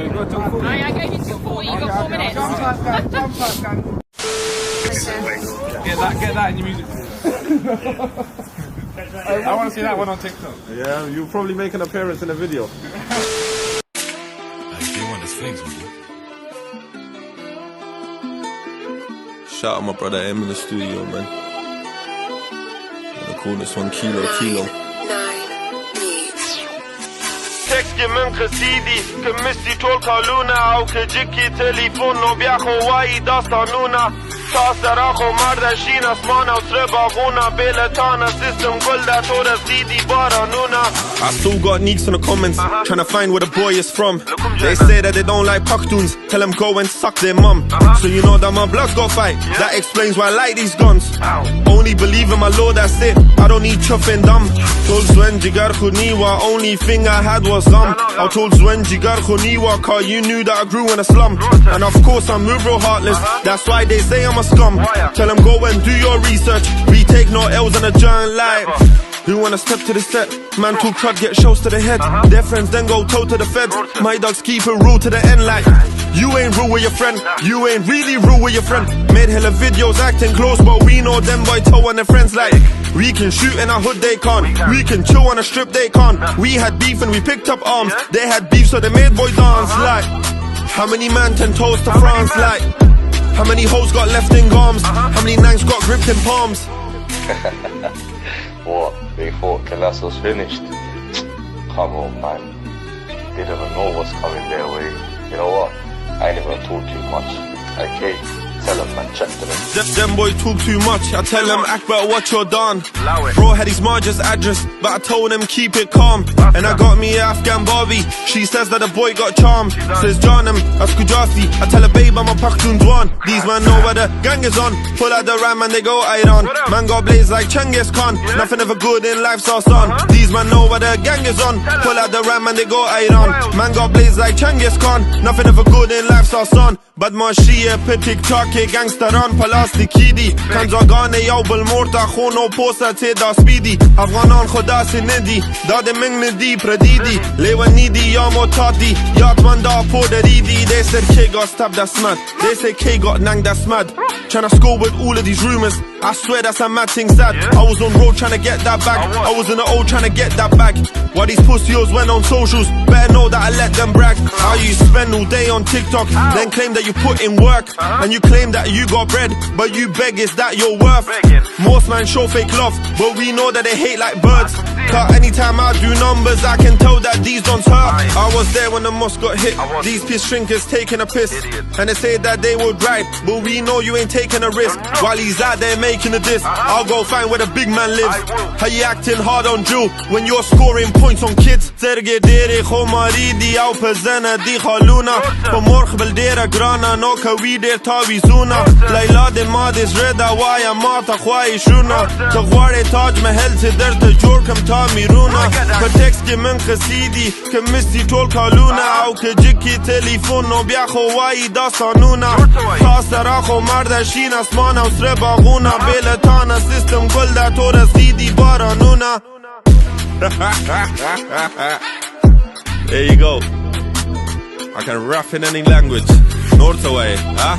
you got till 40. I gave you till 40, you got 4 minutes. Get that in your music. I want to see that one on TikTok. Yeah, you'll probably make an appearance in a video. Shout out my brother M in the studio, man. I'm gonna call this one Kilo. تكي من قصيدي كمستي طول قالونا او كجيكي تليفون نو بياخو واي داستانونا تاسراخو مردشين اسمانا وترباغونا بيلتانا سيستم كل دا تورا سيدي بارانونا. I still got neeks in the comments, trying to find where the boy is from. They say that they don't like Pakhtoons, tell them go and suck their mum. So you know that my blood's got fight, that explains why I like these guns. Only believe in my Lord, that's it, I don't need chuffing dumb. Told Zwen Jigar Khuniwa, only thing I had was I told Zwen Jigar Khuniwa, cause you knew that I grew in a slum. And of course I'm real heartless, that's why they say I'm a scum. Tell them go and do your research, retake no L's on a giant light. Who wanna step to the set? Man talk crud, get shows to the head. Their friends then go toe to the feds. My dogs keep it rule to the end like you ain't real with your friend, you ain't really real with your friend. Made hella videos acting close, but we know them by toe and their friends like we can shoot in a hood, they can't. We can chill on a strip, they can't. We had beef and we picked up arms. They had beef so they made boy dance like how many man 10 toes to France like how many hoes got left in arms, how many nangs got gripped in palms. What? They thought KKALAS was finished? Come on, man. They don't know what's coming their way. You know what? I ain't even gonna talk too much. Okay? Tell them, man, check to them. Them boys talk too much. I tell them, act better, watch your dawn. Bro had his Marge's address, but I told him keep it calm. And I got me an Afghan Barbie. She says that the boy got charmed. Says Johnam, that's Kujasi. I tell her, babe, I'm a Pakhtoon's one. These man know where the gang is on. Pull out the ram and they go iron. Man got blaze like Chengiz Khan. Nothing ever good in life's our son. These man know where the gang is on. Pull out the ram and they go iron. Man got blaze like Chengiz Khan. Nothing ever good in life's our son. Bad ma shia pe TikTok gangsteran پلاستیکی دی کنزاگان یا بالمرتا خون و پوسا تی دا سپیدی افغانان خدا سی ندی داد من ندی پردیدی لیوانی دی یا متادی یاد من دا پودریدی they said K got stabbed, that's mad. They say K got nanged, that's mad. Tryna score with all of these rumors, I swear that's a mad thing sad. I was on road tryna get that bag, I was in the O tryna get that bag. Why these pussies went on socials, better know that I let them brag. How you spend all day on TikTok, then claim that you put in work, and you claim that you got bread, but you beg is that your worth. Most man show fake love, but we know that they hate like birds. Cause anytime I do numbers, I can tell that these don't hurt. I was there when the mosque got hit, these piss drinkers taking a piss, and they say that they would ride, but we know you ain't taking a risk. While he's out there making a diss, I'll go find where the big man lives. How you acting hard on Drew when you're scoring points on kids? Zerge dere khomari di au pezana di khaluna po morkh bel dere grana no kawi der tawizuna Laila de madis reda waya mata khwai shuna to gware taj mahal se der te jor kam ta miruna ko text ke men qasidi ke misti tol kaluna au ke jiki telefon no bia khwai dastanuna tasara kho mardashin asmana usre baguna belatana system gol da tora sidi baranuna. There you go. I can rap in any language. North away, huh?